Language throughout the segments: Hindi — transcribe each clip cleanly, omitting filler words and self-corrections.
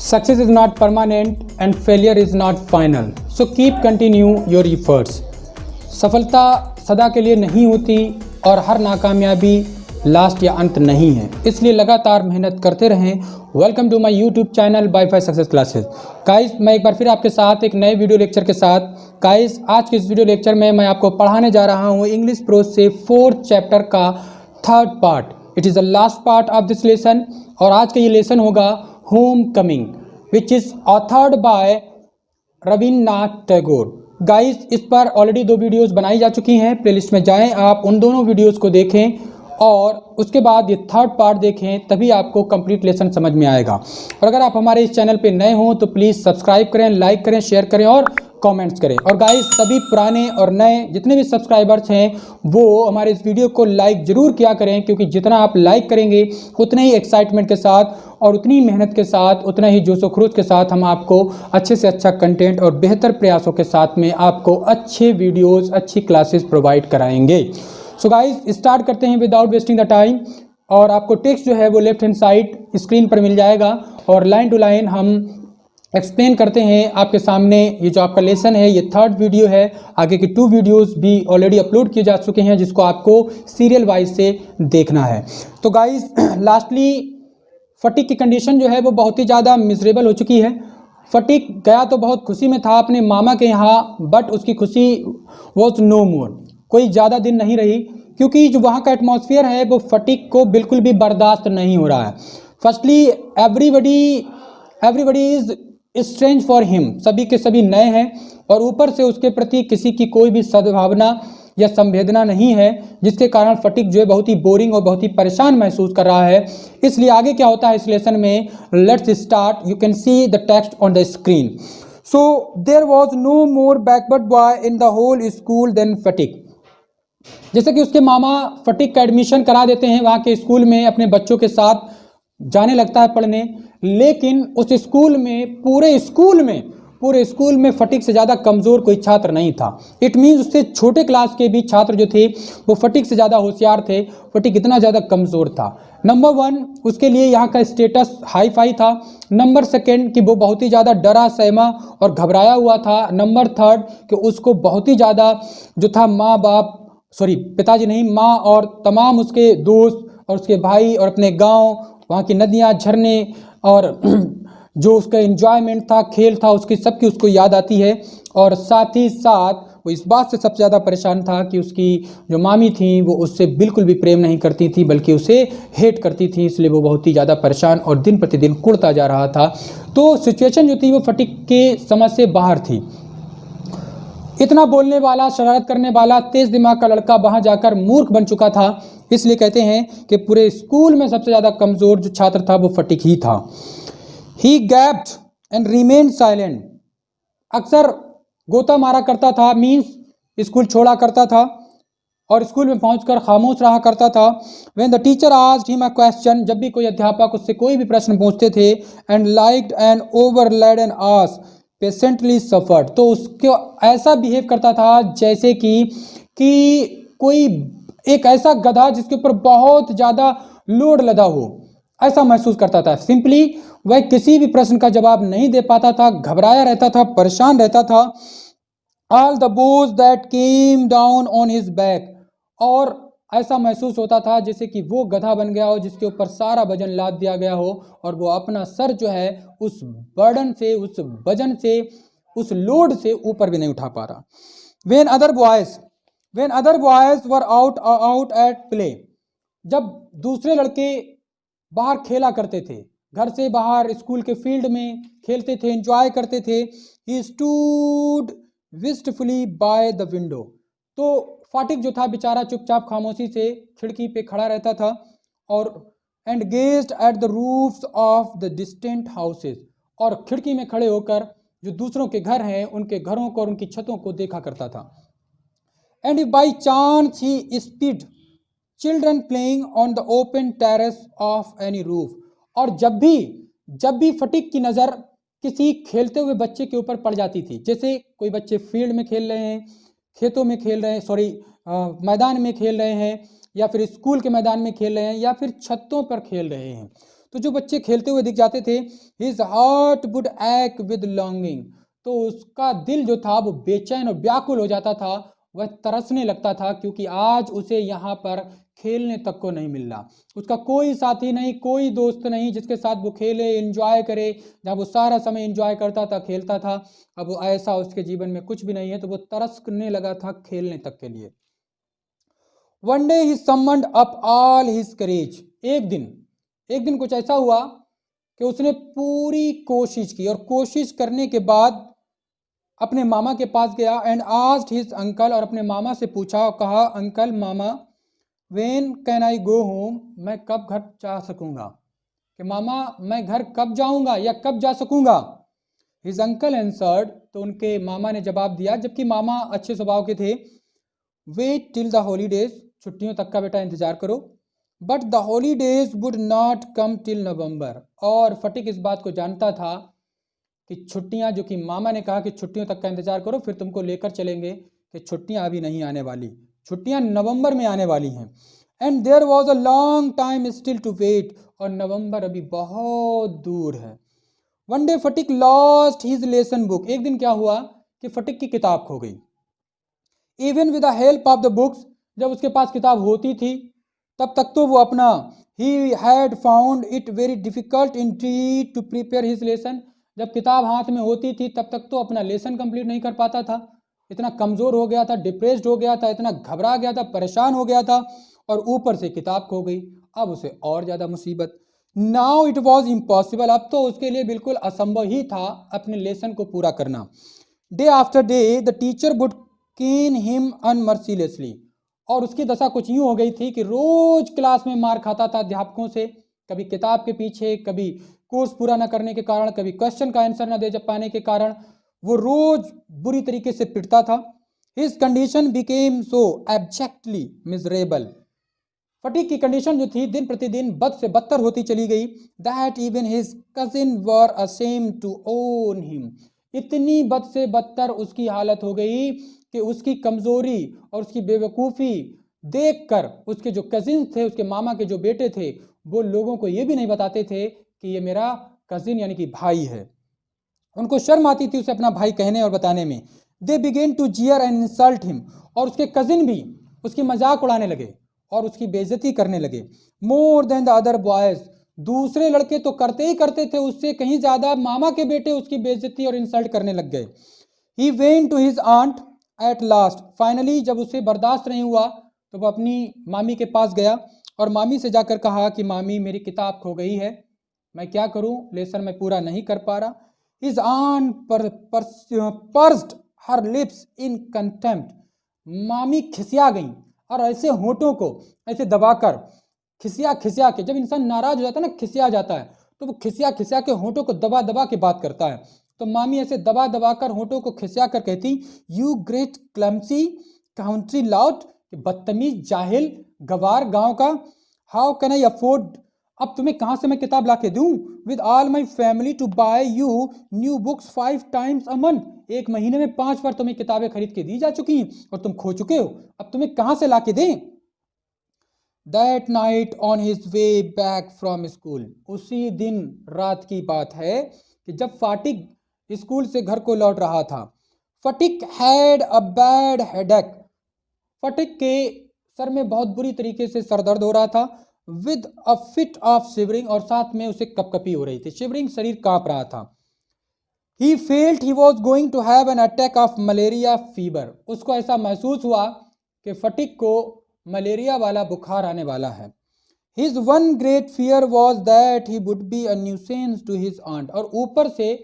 Success is not permanent and failure is not final. So keep continue your efforts. सफलता सदा के लिए नहीं होती और हर नाकामयाबी लास्ट या अंत नहीं है, इसलिए लगातार मेहनत करते रहें। Welcome to my YouTube channel WiFi success classes. Guys, मैं एक बार फिर आपके साथ एक नए वीडियो लेक्चर के साथ। गाइस, आज के इस वीडियो लेक्चर में मैं आपको पढ़ाने जा रहा हूँ इंग्लिश प्रोज से 4th चैप्टर का 3rd part. It is the last part of this lesson और आज का ये लेसन होगा home coming, which is authored bye Rabindranath Tagore. Guys, इस पर ऑलरेडी 2 वीडियोस बनाई जा चुकी हैं। प्लेलिस्ट में जाएं, आप उन दोनों वीडियोस को देखें और उसके बाद ये 3rd पार्ट देखें, तभी आपको कंप्लीट लेसन समझ में आएगा। और अगर आप हमारे इस चैनल पे नए हों तो प्लीज़ सब्सक्राइब करें, लाइक करें, शेयर करें और कमेंट्स करें। और गाइस, सभी पुराने और नए जितने भी सब्सक्राइबर्स हैं वो हमारे इस वीडियो को लाइक ज़रूर किया करें, क्योंकि जितना आप लाइक करेंगे उतने ही एक्साइटमेंट के साथ और उतनी मेहनत के साथ, उतना ही जोश व खरोश के साथ हम आपको अच्छे से अच्छा कंटेंट और बेहतर प्रयासों के साथ में आपको अच्छे वीडियोज़, अच्छी क्लासेस प्रोवाइड कराएंगे। सो गाइस, स्टार्ट करते हैं विदाउट वेस्टिंग द टाइम। और आपको टेक्स्ट जो है वो लेफ्ट हैंड साइड स्क्रीन पर मिल जाएगा और लाइन टू लाइन हम एक्सप्लेन करते हैं आपके सामने। ये जो आपका लेसन है ये 3rd वीडियो है। आगे की 2 वीडियोस भी ऑलरेडी अपलोड किए जा चुके हैं, जिसको आपको सीरियल वाइज से देखना है। तो गाइस, लास्टली फटीक की कंडीशन जो है वो बहुत ही ज़्यादा मिजरेबल हो चुकी है। फटीक गया तो बहुत खुशी में था अपने मामा के यहाँ, बट उसकी खुशी वॉज नो मोर। कोई ज़्यादा दिन नहीं रही, क्योंकि जो वहाँ का एटमॉस्फेयर है वो फटीक को बिल्कुल भी बर्दाश्त नहीं हो रहा है। Firstly everybody is strange for him, सभी के सभी नए हैं और ऊपर से उसके प्रति किसी की कोई भी सद्भावना या संवेदना नहीं है, जिसके कारण फटीक जो है बहुत ही बोरिंग और बहुत ही परेशान महसूस कर रहा है। इसलिए आगे क्या होता है इस लेसन में, let's start. You can see the text on the screen. So there was no more backward boy in the whole school than Phatik. जैसे कि उसके मामा फटीक का एडमिशन करा देते हैं वहाँ के स्कूल में, अपने बच्चों के साथ जाने लगता है पढ़ने, लेकिन उस स्कूल में पूरे स्कूल में फटीक से ज़्यादा कमज़ोर कोई छात्र नहीं था। इट मीन्स उससे छोटे क्लास के भी छात्र जो थे वो फटीक से ज़्यादा होशियार थे। फटीक इतना ज़्यादा कमज़ोर था। नंबर 1 उसके लिए यहाँ का स्टेटस हाई फाई था। नंबर 2 कि वो बहुत ही ज़्यादा डरा सहमा और घबराया हुआ था। नंबर 3 कि उसको बहुत ही ज़्यादा जो था पिताजी नहीं, माँ और तमाम उसके दोस्त और उसके भाई और अपने गाँव, वहाँ की नदियाँ, झरने और जो उसका एंजॉयमेंट था, खेल था, उसकी सबकी उसको याद आती है। और साथ ही साथ वो इस बात से सबसे ज़्यादा परेशान था कि उसकी जो मामी थी वो उससे बिल्कुल भी प्रेम नहीं करती थी, बल्कि उसे हेट करती थी। इसलिए वो बहुत ही ज़्यादा परेशान और दिन प्रतिदिन कुढ़ता जा रहा था। तो सिचुएशन जो थी वो फटीक के समझ से बाहर थी। इतना बोलने वाला, शरारत करने वाला, तेज दिमाग का लड़का वहाँ जाकर मूर्ख बन चुका था। इसलिए कहते हैं कि पूरे स्कूल में सबसे ज़्यादा कमज़ोर जो छात्र था वो फटीक ही था। ही गैप्ड एंड रिमेन साइलेंट। अक्सर गोता मारा करता था, मीन्स स्कूल छोड़ा करता था और स्कूल में पहुंचकर खामोश रहा करता था। When the teacher asked him a question, जब भी कोई अध्यापक उससे कोई भी प्रश्न पूछते थे, and liked an overlaid an as patiently suffered, तो उसको ऐसा बिहेव करता था जैसे कि कोई एक ऐसा गधा जिसके ऊपर बहुत ज़्यादा लोड लदा हो, ऐसा महसूस करता था। सिंपली वह किसी भी प्रश्न का जवाब नहीं दे पाता था, घबराया रहता था, परेशान रहता था। ऑल द बोझ that came down on his back, और ऐसा महसूस होता था जैसे कि वो गधा बन गया हो जिसके ऊपर सारा वजन लाद दिया गया हो और वो अपना सर जो है उस बर्डन से, उस वजन से, उस लोड से ऊपर भी नहीं उठा पा रहा। When other boys were out at play, जब दूसरे लड़के बाहर खेला करते थे, घर से बाहर स्कूल के फील्ड में खेलते थे, एंजॉय करते थे, he stood wistfully by the window, तो फाटिक जो था बेचारा चुपचाप खामोशी से खिड़की पे खड़ा रहता था और and gazed at the roofs of the distant houses, और खिड़की में खड़े होकर जो दूसरों के घर हैं उनके घरों को और उनकी छतों को देखा करता था। And if by chance he speed children playing on the open terrace of any roof, और जब भी फटीक की नज़र किसी खेलते हुए बच्चे के ऊपर पड़ जाती थी, जैसे कोई बच्चे फील्ड में खेल रहे हैं, खेतों में खेल रहे हैं, मैदान में खेल रहे हैं, या फिर स्कूल के मैदान में खेल रहे हैं, या फिर छतों पर खेल रहे हैं, तो जो बच्चे खेलते हुए दिख जाते थे, हिज हार्ट वुड ऐक विद लॉन्गिंग, तो उसका दिल जो था वो बेचैन और व्याकुल हो जाता था, वह तरसने लगता था, क्योंकि आज उसे यहाँ पर खेलने तक को नहीं मिल रहा। उसका कोई साथी नहीं, कोई दोस्त नहीं जिसके साथ वो खेले, एंजॉय करे, जहाँ वो सारा समय एंजॉय करता था, खेलता था। अब वो ऐसा उसके जीवन में कुछ भी नहीं है, तो वो तरसने लगा था खेलने तक के लिए। वन डे ही समन्ड अप ऑल हिज करेज, एक दिन कुछ ऐसा हुआ कि उसने पूरी कोशिश की, और कोशिश करने के बाद अपने मामा के पास गया, एंड आस्क्ड हिज अंकल, और अपने मामा से पूछा, कहा, uncle, mama, when can I go home, मैं कब घर जा सकूंगा, कि मामा मैं घर कब जाऊंगा या कब जा सकूंगा। हिज अंकल एंसर्ड, तो उनके मामा ने जवाब दिया, जबकि मामा अच्छे स्वभाव के थे, वेट टिल द हॉलीडेज, छुट्टियों तक का बेटा इंतजार करो, but the holidays would not come till नवंबर, और फटिक इस बात को जानता था कि छुट्टियां, जो कि मामा ने कहा कि छुट्टियों तक का इंतजार करो फिर तुमको लेकर चलेंगे, कि छुट्टियां अभी नहीं आने वाली, छुट्टियां नवंबर में आने वाली हैं। And there was a long time still to wait, और नवंबर अभी बहुत दूर है। One day Phatik lost his lesson book, एक दिन क्या हुआ कि फटिक की किताब खो गई। Even with the help of the books, जब उसके पास किताब होती थी तब तक तो वो अपना he had found it very difficult in to prepare his lesson, जब किताब हाथ में होती थी तब तक तो अपना लेसन कंप्लीट नहीं कर पाता था, इतना कमज़ोर हो गया था, डिप्रेस्ड हो गया था, इतना घबरा गया था, परेशान हो गया था, और ऊपर से किताब खो गई, अब उसे और ज़्यादा मुसीबत। नाउ इट वॉज इम्पॉसिबल, अब तो उसके लिए बिल्कुल असंभव ही था अपने लेसन को पूरा करना। Day after day the teacher would cane him unmercilessly, और उसकी दशा कुछ यूँ हो गई थी कि रोज क्लास में मार खाता था अध्यापकों से, कभी किताब के पीछे, कभी कोर्स पूरा न करने के कारण, कभी क्वेश्चन का आंसर न दे पाने के कारण, वो रोज बुरी तरीके से पिटता था। His condition became so abjectly miserable, Phatik की कंडीशन जो थी दिन प्रतिदिन बद से बदतर होती चली गई, that even his cousin were ashamed to own him, इतनी बद से बदतर उसकी हालत हो गई कि उसकी कमजोरी और उसकी बेवकूफ़ी देखकर उसके जो कजिन थे, उसके मामा के जो बेटे थे, वो लोगों को ये भी नहीं बताते थे कि ये मेरा कजिन यानी कि भाई है। उनको शर्म आती थी उसे अपना भाई कहने और बताने में। दे बिगेन टू जियर एंड इंसल्ट हिम, और उसके कजिन भी उसकी मजाक उड़ाने लगे और उसकी बेइज्जती करने लगे। More than the other boys, दूसरे लड़के तो करते ही करते थे, उससे कहीं ज्यादा मामा के बेटे उसकी बेइज्जती और इंसल्ट करने लग गए। He went to his aunt at last, finally जब उसे बर्दाश्त नहीं हुआ तो वो अपनी मामी के पास गया और मामी से जाकर कहा कि मामी मेरी किताब खो गई है, मैं क्या करूं, लेसन मैं पूरा नहीं कर पा रहा। His aunt pursed her lips in contempt, मामी खिसिया गई और ऐसे होठों को ऐसे दबाकर, खिसिया खिसिया के, जब इंसान नाराज हो जाता है ना, खिसिया जाता है, तो वो खिसिया खिसिया के होठों को दबा दबा के बात करता है। तो मामी ऐसे दबा दबा कर होठों को खिसिया कर कहती, you great clumsy country lout, बदतमीज जाहिल गवार गांव का, हाउ कैन आई अफोर्ड, अब तुम्हें कहां से मैं किताब ला के दूं, with all my family to buy you new books 5 times a month, एक महीने में 5 बार तुम्हें किताबें खरीद के दी जा चुकी हैं और तुम खो चुके हो, अब तुम्हें कहां से ला के दें। That night on his way back from school, उसी दिन रात की बात है कि जब फाटिक स्कूल से घर को लौट रहा था, फटिक हैड अ बैड हेडेक, फटिक के सर में बहुत बुरी तरीके से सर दर्द हो रहा था, with a fit of shivering, और साथ में उसे कपकपी हो रही थी, शिवरिंग, शरीर कांप रहा था। He felt he was going to have an attack of malaria fever, उसको ऐसा महसूस हुआ कि फटिक को मलेरिया वाला बुखार आने वाला है। His one great fear was that he would be a nuisance to his aunt, और ऊपर से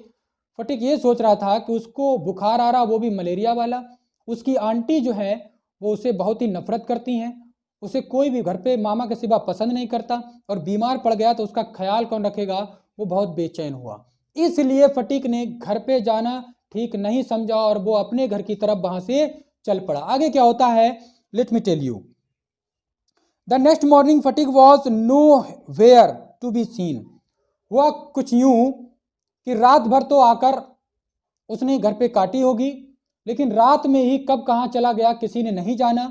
फटिक ये सोच रहा था कि उसको बुखार आ रहा, वो भी मलेरिया वाला, उसकी आंटी जो है वो उसे बहुत ही नफरत करती हैं, उसे कोई भी घर पे मामा के सिवा पसंद नहीं करता, और बीमार पड़ गया तो उसका ख्याल कौन रखेगा, वो बहुत बेचैन हुआ। इसलिए फटीक ने घर पे जाना ठीक नहीं समझा और वो अपने घर की तरफ वहां से चल पड़ा। आगे क्या होता है, let me tell you. The next morning Phatik was nowhere to be seen, हुआ कुछ यूं कि रात भर तो आकर उसने घर पे काटी होगी, लेकिन रात में ही कब कहाँ चला गया किसी ने नहीं जाना।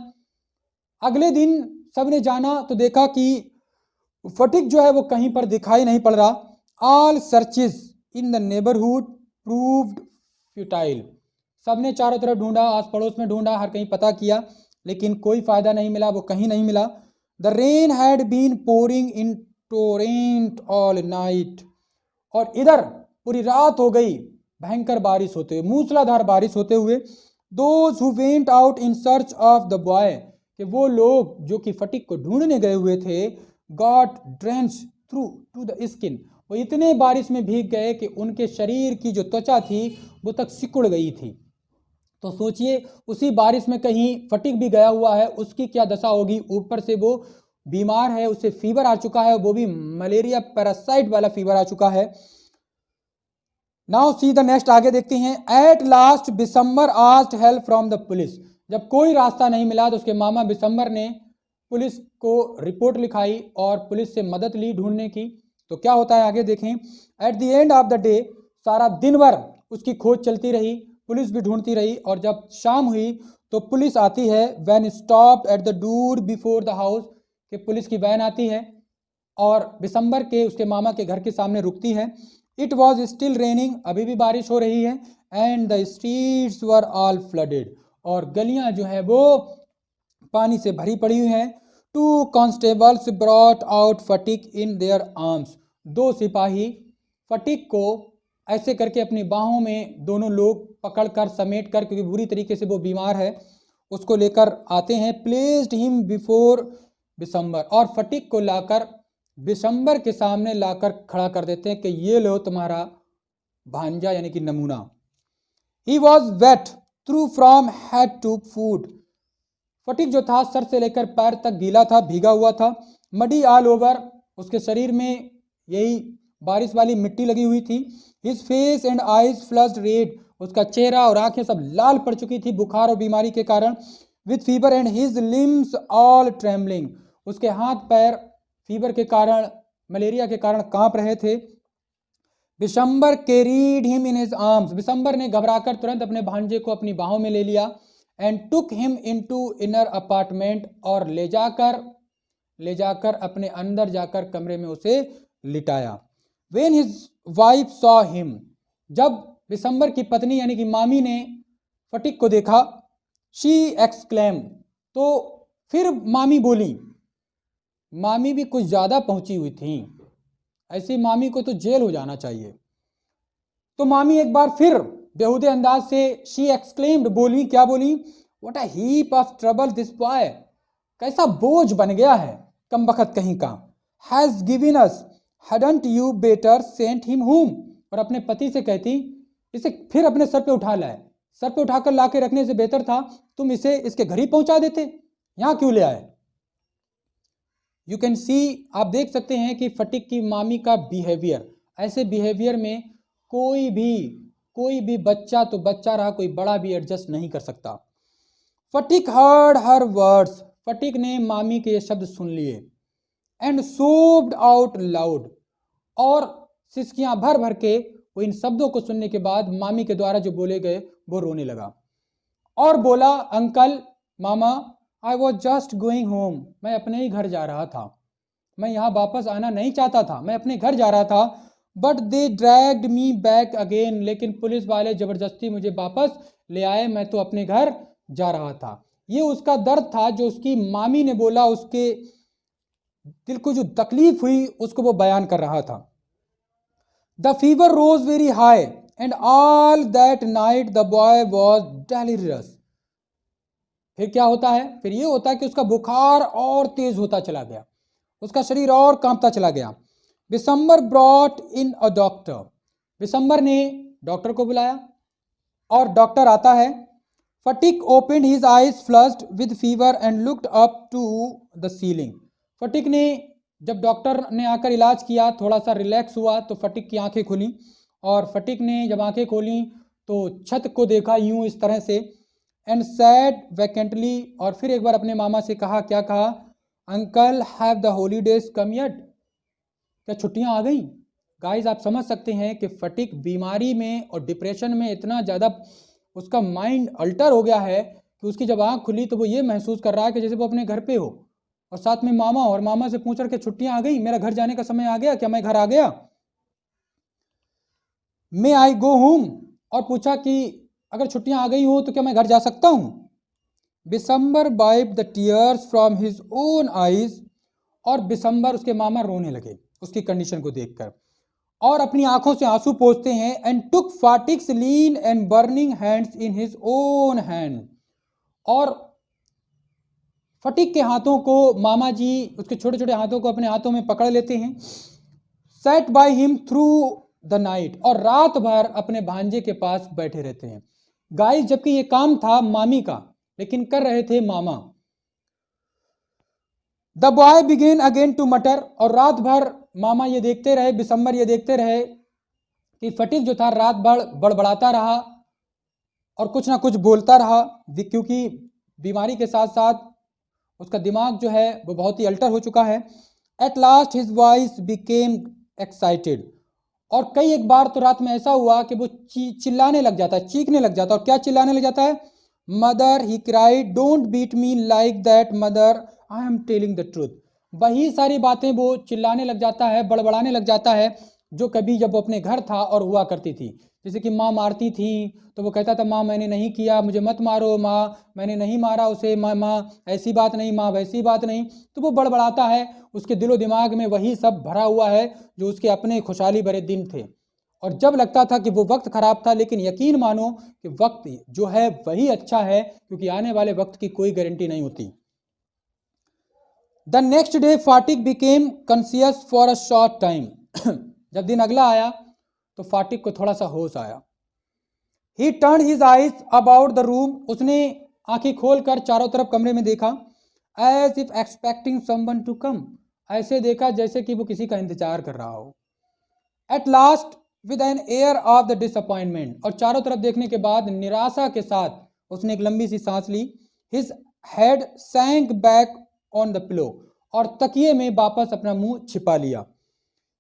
अगले दिन सबने जाना तो देखा कि फटिक जो है वो कहीं पर दिखाई नहीं पड़ रहा। All searches in the neighbourhood proved futile, सबने चारों तरफ ढूंढा, आस पड़ोस में ढूंढा, हर कहीं पता किया, लेकिन कोई फायदा नहीं मिला, वो कहीं नहीं मिला। The rain had been pouring in torrent all night, और इधर पूरी रात हो गई भयंकर बारिश होते हुए, मूसलाधार बारिश होते हुए। Those who went out in search of the boy, कि वो लोग जो कि फटिक को ढूंढने गए हुए थे, got drench through to the skin, वो इतने बारिश में भीग गए कि उनके शरीर की जो त्वचा थी वो तक सिकुड़ गई थी। तो सोचिए उसी बारिश में कहीं फटिक भी गया हुआ है, उसकी क्या दशा होगी। ऊपर से वो बीमार है, उसे फीवर आ चुका है, वो भी मलेरिया पैरासाइट वाला फीवर आ चुका है। नाउ सी द नेक्स्ट, आगे देखते हैं। At last Bishamber asked help from the police, जब कोई रास्ता नहीं मिला तो उसके मामा बिसम्बर ने पुलिस को रिपोर्ट लिखाई और पुलिस से मदद ली ढूंढने की। तो क्या होता है आगे देखें। At the end of the day, सारा दिन भर उसकी खोज चलती रही, पुलिस भी ढूंढती रही, और जब शाम हुई तो पुलिस आती है। Van stop at the door before the house, कि पुलिस की वैन आती है और बिसम्बर के उसके मामा के घर के सामने रुकती है। इट वॉज स्टिल रेनिंग, अभी भी बारिश हो रही है। And the streets were all flooded, और गलियां जो है वो पानी से भरी पड़ी हुई हैं। Two constables brought out Phatik in their arms, दो सिपाही फटिक को ऐसे करके अपनी बाहों में दोनों लोग पकड़कर समेट कर, क्योंकि बुरी तरीके से वो बीमार है, उसको लेकर आते हैं। प्लेस्ड हिम बिफोर बिसम्बर, और फटिक को लाकर बिसम्बर के सामने लाकर खड़ा कर देते हैं कि ये लो तुम्हारा भांजा यानी कि नमूना। He was wet through from head to foot, Phatik जो था सर से लेकर पैर तक गीला था, भीगा हुआ था। मडी ऑल ओवर, उसके शरीर में यही बारिश वाली मिट्टी लगी हुई थी। His face and eyes flushed red, उसका चेहरा और आंखें सब लाल पड़ चुकी थी बुखार और बीमारी के कारण। With fever and his limbs all trembling, उसके हाथ पैर फीवर के कारण, मलेरिया के कारण कांप रहे थे। Bishamber carried him in his arms, Bishamber ने घबराकर तुरंत अपने भांजे को अपनी बाहों में ले लिया। And took him into inner apartment, और ले जाकर अपने अंदर जाकर कमरे में उसे लिटाया। When his wife saw him, जब बिसम्बर की पत्नी यानी कि मामी ने फटिक को देखा, शी एक्सक्लेम, तो फिर मामी बोली, मामी भी कुछ ज्यादा पहुंची हुई थी, ऐसी मामी को तो जेल हो जाना चाहिए। तो मामी एक बार फिर बेहुदे अंदाज से शी एक्सक्लेम्ड, बोली, क्या बोली, what a heap of trouble this boy, कैसा बोझ बन गया है कमबख्त कहीं का। Has given us, hadn't you better sent him home, और अपने पति से कहती, इसे फिर अपने सर पे उठा लाए, सर पे उठाकर लाके रखने से बेहतर था तुम इसे इसके घर ही पहुंचा देते, यहां क्यों ले आए। यू कैन सी, आप देख सकते हैं कि फटिक की मामी का बिहेवियर, ऐसे बिहेवियर में कोई भी बच्चा तो बच्चा रहा, कोई बड़ा भी एडजस्ट नहीं कर सकता। फटिक हर्ड हर वर्ड्स, फटिक ने मामी के ये शब्द सुन लिए। एंड सोब्ड आउट लाउड, और सिसकियां भर भर के वो इन शब्दों को सुनने के बाद मामी के द्वारा जो बोले गए वो रोने लगा और बोला, uncle, mama, I was just going home, मैं अपने ही घर जा रहा था, मैं यहाँ वापस आना नहीं चाहता था, मैं अपने घर जा रहा था। But they dragged me back again, लेकिन पुलिस वाले जबरदस्ती मुझे वापस ले आए, मैं तो अपने घर जा रहा था। ये उसका दर्द था जो उसकी मामी ने बोला, उसके दिल को जो तकलीफ हुई उसको वो बयान कर रहा था। The fever rose very high and all that night the boy was delirious. फिर क्या होता है, फिर ये होता है कि उसका बुखार और तेज होता चला गया, उसका शरीर और कांपता चला गया। बिसम्बर ब्रॉट इन अ डॉक्टर, बिसम्बर ने डॉक्टर को बुलाया और डॉक्टर आता है। Phatik opened his eyes flushed with fever and looked up to the ceiling, Phatik ने, जब डॉक्टर ने आकर इलाज किया, थोड़ा सा रिलैक्स हुआ तो फटिक की आंखें खुली, और फटिक ने जब आंखें खोली तो छत को देखा यूं इस तरह से। एंड सैड वैकेंटली, और फिर एक बार अपने मामा से कहा, क्या कहा, uncle have the holidays come yet, क्या छुट्टियां आ गई। गाइस आप समझ सकते हैं कि फटिक बीमारी में और डिप्रेशन में इतना ज़्यादा उसका माइंड अल्टर हो गया है कि उसकी जब आँख खुली तो वो ये महसूस कर रहा है कि जैसे वो अपने घर पे हो, और साथ में मामा, और मामा से पूछ रहे कि छुट्टियां आ गई, मेरा घर जाने का समय आ गया, क्या मैं घर आ गया, मे आई गो होम, और पूछा कि अगर छुट्टियां आ गई हो तो क्या मैं घर जा सकता हूं। Bishamber wipe the tears from his own eyes, और बिसम्बर उसके मामा रोने लगे उसकी कंडीशन को देखकर और अपनी आंखों से आंसू पोंछते हैं। And took Phatik's lean and burning hands in his own hand, और फटिक के हाथों को मामा जी उसके छोटे छोटे हाथों को अपने हाथों में पकड़ लेते हैं। Set by him through the night, और रात भर अपने भांजे के पास बैठे रहते हैं। गाइस, जबकि ये काम था मामी का, लेकिन कर रहे थे मामा। The boy began again to mutter, और रात भर मामा ये देखते रहे, बिसम्बर ये देखते रहे कि फटिक जो था रात भर बड़बड़ाता रहा और कुछ ना कुछ बोलता रहा, क्योंकि बीमारी के साथ साथ उसका दिमाग जो है वो बहुत ही अल्टर हो चुका है। At last his voice became excited, और कई एक बार तो रात में ऐसा हुआ कि वो चिल्लाने लग जाता है, चीखने लग जाता है। और क्या चिल्लाने लग जाता है? Mother, he cried, don't beat me like that mother, I am telling the truth. वही सारी बातें वो चिल्लाने लग जाता है, बड़बड़ाने लग जाता है, जो कभी जब वो अपने घर था और हुआ करती थी। जैसे कि माँ मारती थी तो वो कहता था माँ मैंने नहीं किया, मुझे मत मारो, माँ मैंने नहीं मारा उसे, माँ ऐसी बात नहीं, माँ वैसी बात नहीं। तो वो बड़बड़ाता है, उसके दिलो दिमाग में वही सब भरा हुआ है जो उसके अपने खुशहाली भरे दिन थे। और जब लगता था कि वो वक्त खराब था, लेकिन यकीन मानो कि वक्त जो है वही अच्छा है, क्योंकि आने वाले वक्त की कोई गारंटी नहीं होती। The next day Phatik became conscious for a short time. जब दिन अगला आया तो फाटिक को थोड़ा सा होश आया। He turn his eyes about the room, उसने आंखें खोलकर चारों तरफ कमरे में देखा। As if expecting someone to come, ऐसे देखा जैसे कि वो किसी का इंतजार कर रहा हो। At last with an air of the disappointment, और चारों तरफ देखने के बाद निराशा के साथ उसने एक लंबी सी सांस ली। His head sank back on the pillow, और तकिए में वापस अपना मुंह छिपा लिया।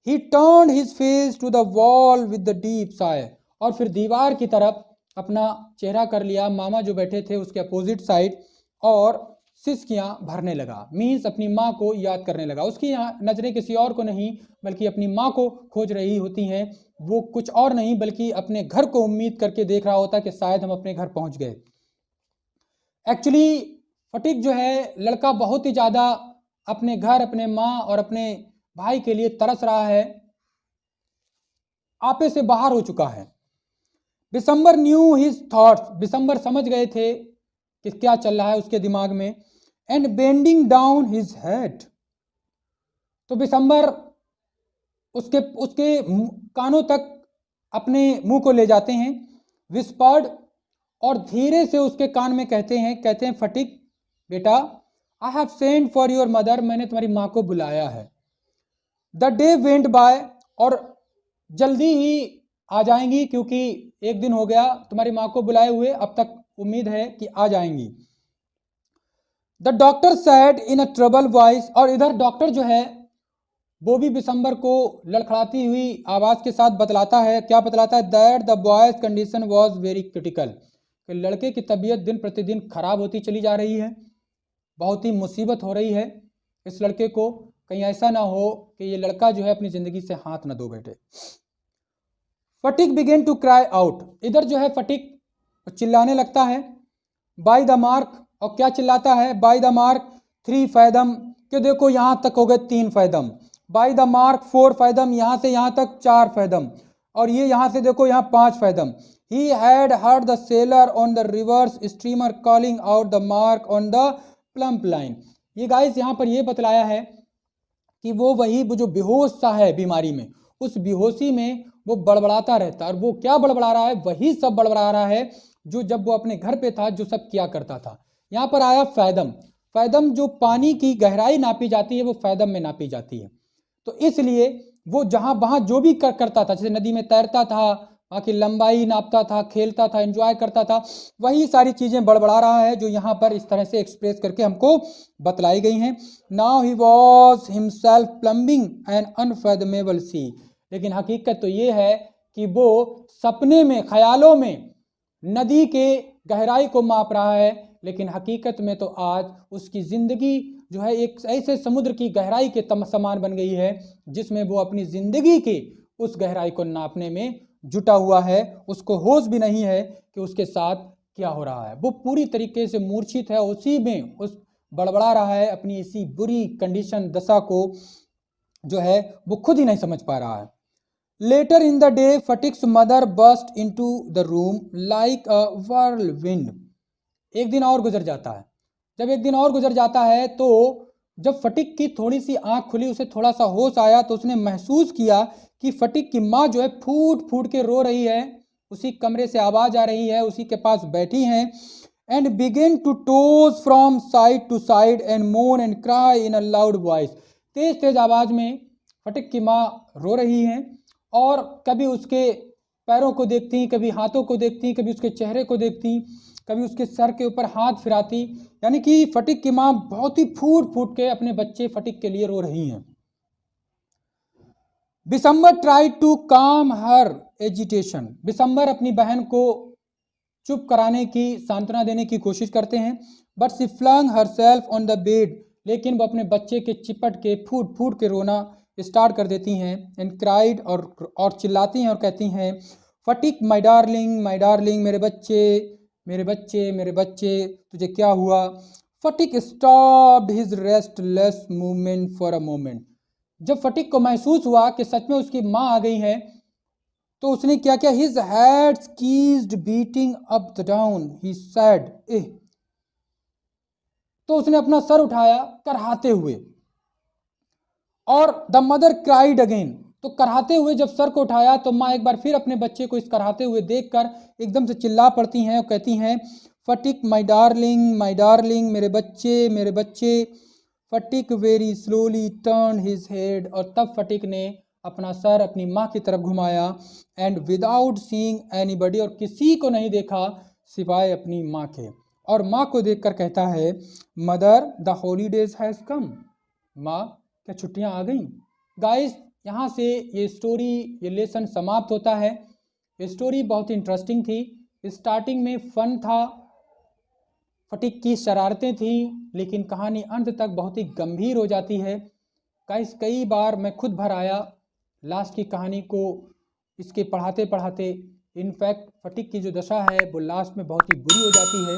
He turn his face to the wall with the deep sigh, और फिर दीवार की तरफ अपना चेहरा कर लिया, मामा जो बैठे थे उसके अपोजिट साइड, और सिसकियां भरने लगा। मीन्स अपनी माँ को याद करने लगा। उसकी यहाँ नजरें किसी और को नहीं बल्कि अपनी माँ को खोज रही होती हैं। वो कुछ और नहीं बल्कि अपने घर को उम्मीद करके देख रहा होता कि शायद हम अपने घर पहुंच गए। एक्चुअली फटिक जो है लड़का बहुत ही ज़्यादा अपने घर, अपने माँ और अपने भाई के लिए तरस रहा है, आपे से बाहर हो चुका है। बिसम्बर न्यू हिज थॉट्स, बिसम्बर समझ गए थे कि क्या चल रहा है उसके दिमाग में। And bending down his head, तो बिसम्बर उसके उसके कानों तक अपने मुंह को ले जाते हैं। विस्पर्ड, और धीरे से उसके कान में कहते हैं फटिक बेटा, I have sent for your mother, मैंने तुम्हारी माँ को बुलाया है। द डे वेंट बाय, और जल्दी ही आ जाएंगी, क्योंकि एक दिन हो गया तुम्हारी माँ को बुलाए हुए, अब तक उम्मीद है कि आ जाएंगी। The doctor sad in a trouble voice, और इधर डॉक्टर जो है वो भी बिसम्बर को लड़खड़ाती हुई आवाज के साथ बतलाता है। क्या बतलाता है? That the boys condition was very critical, कि लड़के की तबीयत दिन प्रतिदिन खराब होती चली जा रही है, बहुत ही मुसीबत हो रही है इस लड़के को, कहीं ऐसा ना हो कि ये लड़का जो है अपनी जिंदगी से हाथ ना धो बैठे। फटिक बिगेन टू क्राई आउट, इधर जो है फटिक चिल्लाने लगता है। बाय द मार्क, और क्या चिल्लाता है? बाय द मार्क 3 फैदम, कि देखो यहां तक हो गए 3 fathom. By the mark 4 fathom, यहां से यहां तक 4 फैदम, और ये यहां से देखो यहां 5 fathom. He had heard the seller on the reverse streamer calling out the mark on the plump line. ये गाइस यहां पर ये बतलाया है कि वो जो बेहोश सा है बीमारी में, उस बेहोशी में वो बड़बड़ाता रहता है। और वो क्या बड़बड़ा रहा है? वही सब बड़बड़ा रहा है जो जब वो अपने घर पे था जो सब किया करता था। यहाँ पर आया फैदम। फैदम जो पानी की गहराई नापी जाती है वो फैदम में नापी जाती है। तो इसलिए वो जहां वहां जो भी करता था, जैसे नदी में तैरता था, वहां की लंबाई नापता था, खेलता था, एंजॉय करता था, वही सारी चीजें बड़बड़ा रहा है जो यहाँ पर इस तरह से एक्सप्रेस करके हमको बतलाई गई हैं। Now he was himself plumbing an unfathomable sea, लेकिन हकीकत तो ये है कि वो सपने में, ख्यालों में नदी के गहराई को माप रहा है लेकिन हकीकत में तो आज उसकी ज़िंदगी जो है एक ऐसे समुद्र की गहराई के समान बन गई है जिसमें वो अपनी ज़िंदगी की उस गहराई को नापने में जुटा हुआ है। उसको होश भी नहीं है कि उसके साथ क्या हो रहा है। वो पूरी तरीके से मूर्छित है, उसी में उस बड़बड़ा रहा है, अपनी इसी बुरी कंडीशन दशा को जो है वो खुद ही नहीं समझ पा रहा है। Later in the day Phatik's mother burst into the room like a whirlwind. एक दिन और गुजर जाता है। जब एक दिन और गुजर जाता है तो जब फटिक की थोड़ी सी आंख खुली, उसे थोड़ा सा होश आया, तो उसने महसूस किया कि फटिक की माँ जो है फूट फूट के रो रही है। उसी कमरे से आवाज आ रही है, उसी के पास बैठी हैं। And begin to toss from side to side and moan and cry in a loud voice. तेज तेज आवाज में फटिक की माँ रो रही हैं और कभी उसके पैरों को देखती, कभी हाथों को देखती, कभी उसके चेहरे को देखती, कभी उसके सर के ऊपर हाथ फिराती। यानी कि फटिक की माँ बहुत ही फूट फूट के अपने बच्चे फटिक के लिए रो रही हैं। बिसम्बर ट्राइड टू काम हर एजिटेशन। बिसम्बर अपनी बहन को चुप कराने की, सांत्वना देने की कोशिश करते हैं। But she flung herself on the bed. लेकिन वो अपने बच्चे के चिपट के फूट फूट के रोना स्टार्ट कर देती हैं। एंड क्राइड, और चिल्लाती हैं और कहती हैं, फटिक माय डार्लिंग, मेरे बच्चे, मेरे बच्चे, मेरे बच्चे, तुझे क्या हुआ। Phatik stopped his restless movement for a moment. जब फटिक को महसूस हुआ कि सच में उसकी माँ आ गई है तो उसने क्या किया, his head kept beating up the down, he said, तो उसने अपना सर उठाया करहाते हुए। और द मदर क्राइड अगेन, तो करहाते हुए जब सर को उठाया तो माँ एक बार फिर अपने बच्चे को इस करहाते हुए देखकर एकदम से चिल्ला पड़ती हैं और कहती हैं, फटिक माय डार्लिंग, मेरे बच्चे, मेरे बच्चे। Phatik very slowly turn his head, और तब फटिक ने अपना सर अपनी माँ की तरफ घुमाया। एंड विदाउट सीइंग एनीबडी, और किसी को नहीं देखा सिवाय अपनी माँ के। और माँ को देखकर कहता है, mother the holidays has come. माँ, क्या छुट्टियाँ आ गई। गाइस, यहाँ से ये स्टोरी, ये लेसन समाप्त होता है। ये स्टोरी बहुत इंटरेस्टिंग थी। स्टार्टिंग में फन था, फटिक की शरारतें थी, लेकिन कहानी अंत तक बहुत ही गंभीर हो जाती है। गाइस, कई बार मैं खुद भर आया लास्ट की कहानी को इसके पढ़ाते पढ़ाते। इनफैक्ट फटिक की जो दशा है वो लास्ट में बहुत ही बुरी हो जाती है।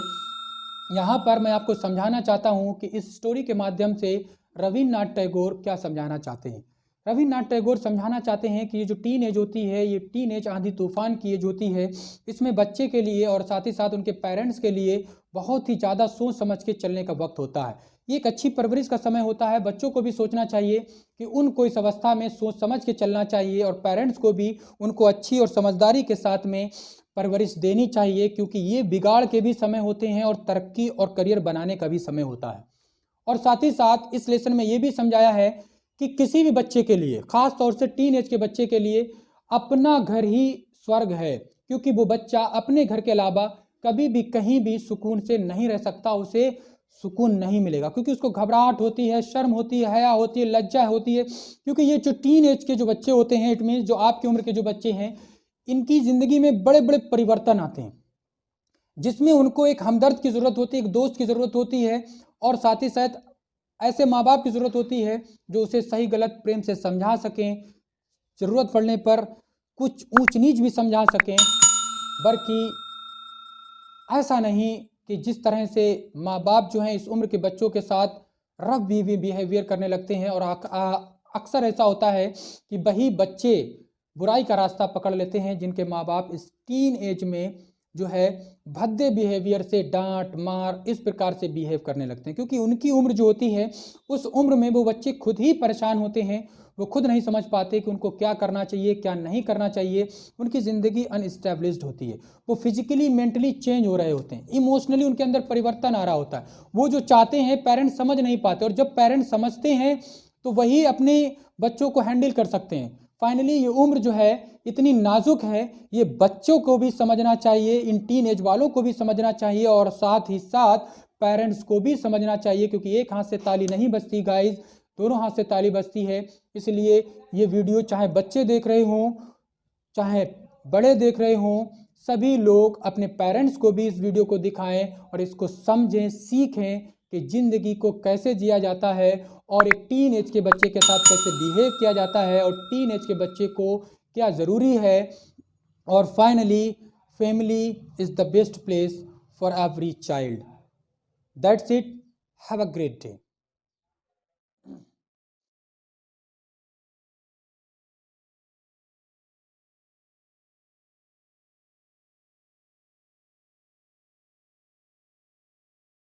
यहाँ पर मैं आपको समझाना चाहता हूँ कि इस स्टोरी के माध्यम से रविन्द्रनाथ टैगोर क्या समझाना चाहते हैं। रविन्द्रनाथ टैगोर समझाना चाहते हैं कि ये जो टीन एज होती है, ये टीन एज आंधी तूफान की एज होती है। इसमें बच्चे के लिए और साथ ही साथ उनके पेरेंट्स के लिए बहुत ही ज़्यादा सोच समझ के चलने का वक्त होता है। ये एक अच्छी परवरिश का समय होता है। बच्चों को भी सोचना चाहिए कि उनको इस अवस्था में सोच समझ के चलना चाहिए, और पेरेंट्स को भी उनको अच्छी और समझदारी के साथ में परवरिश देनी चाहिए, क्योंकि ये बिगाड़ के भी समय होते हैं और तरक्की और करियर बनाने का भी समय होता है। और साथ ही साथ इस लेसन में ये भी समझाया है कि किसी भी बच्चे के लिए, खास तौर से टीन एज के बच्चे के लिए, अपना घर ही स्वर्ग है, क्योंकि वो बच्चा अपने घर के अलावा कभी भी कहीं भी सुकून से नहीं रह सकता। उसे सुकून नहीं मिलेगा, क्योंकि उसको घबराहट होती है, शर्म होती है, हया होती है, लज्जा होती है। क्योंकि ये जो टीन एज के जो बच्चे होते हैं, इट मीन्स जो आपकी उम्र के जो बच्चे हैं, इनकी ज़िंदगी में बड़े बड़े परिवर्तन आते हैं, जिसमें उनको एक हमदर्द की ज़रूरत होती है, एक दोस्त की ज़रूरत होती है, और साथ ही साथ ऐसे माँ बाप की ज़रूरत होती है जो उसे सही गलत प्रेम से समझा सकें, ज़रूरत पड़ने पर कुछ ऊंच नीच भी समझा सकें। बल्कि ऐसा नहीं कि जिस तरह से माँ बाप जो हैं इस उम्र के बच्चों के साथ रफ भी बिहेवियर करने लगते हैं, और अक्सर ऐसा होता है कि वही बच्चे बुराई का रास्ता पकड़ लेते हैं जिनके माँ बाप इस टीन एज में जो है भद्दे बिहेवियर से, डांट मार इस प्रकार से बिहेव करने लगते हैं। क्योंकि उनकी उम्र जो होती है, उस उम्र में वो बच्चे खुद ही परेशान होते हैं। वो खुद नहीं समझ पाते कि उनको क्या करना चाहिए, क्या नहीं करना चाहिए। उनकी ज़िंदगी अनइस्टेब्लिश्ड होती है। वो फिजिकली मेंटली चेंज हो रहे होते हैं, इमोशनली उनके अंदर परिवर्तन आ रहा होता है। वो जो चाहते हैं पेरेंट्स समझ नहीं पाते, और जब पेरेंट्स समझते हैं तो वही अपने बच्चों को हैंडल कर सकते हैं। फाइनली ये उम्र जो है इतनी नाजुक है, ये बच्चों को भी समझना चाहिए, इन टीन एज वालों को भी समझना चाहिए, और साथ ही साथ पेरेंट्स को भी समझना चाहिए। क्योंकि एक हाथ से ताली नहीं बजती गाइज, दोनों हाथ से ताली बजती है। इसलिए ये वीडियो चाहे बच्चे देख रहे हों, चाहे बड़े देख रहे हों, सभी लोग अपने पेरेंट्स को भी इस वीडियो को दिखाएं और इसको समझें, सीखें कि ज़िंदगी को कैसे जिया जाता है और एक टीन एज के बच्चे के साथ कैसे बिहेव किया जाता है और टीन एज के बच्चे को क्या ज़रूरी है। और finally, family is the best place for every child. That's it. Have a great day.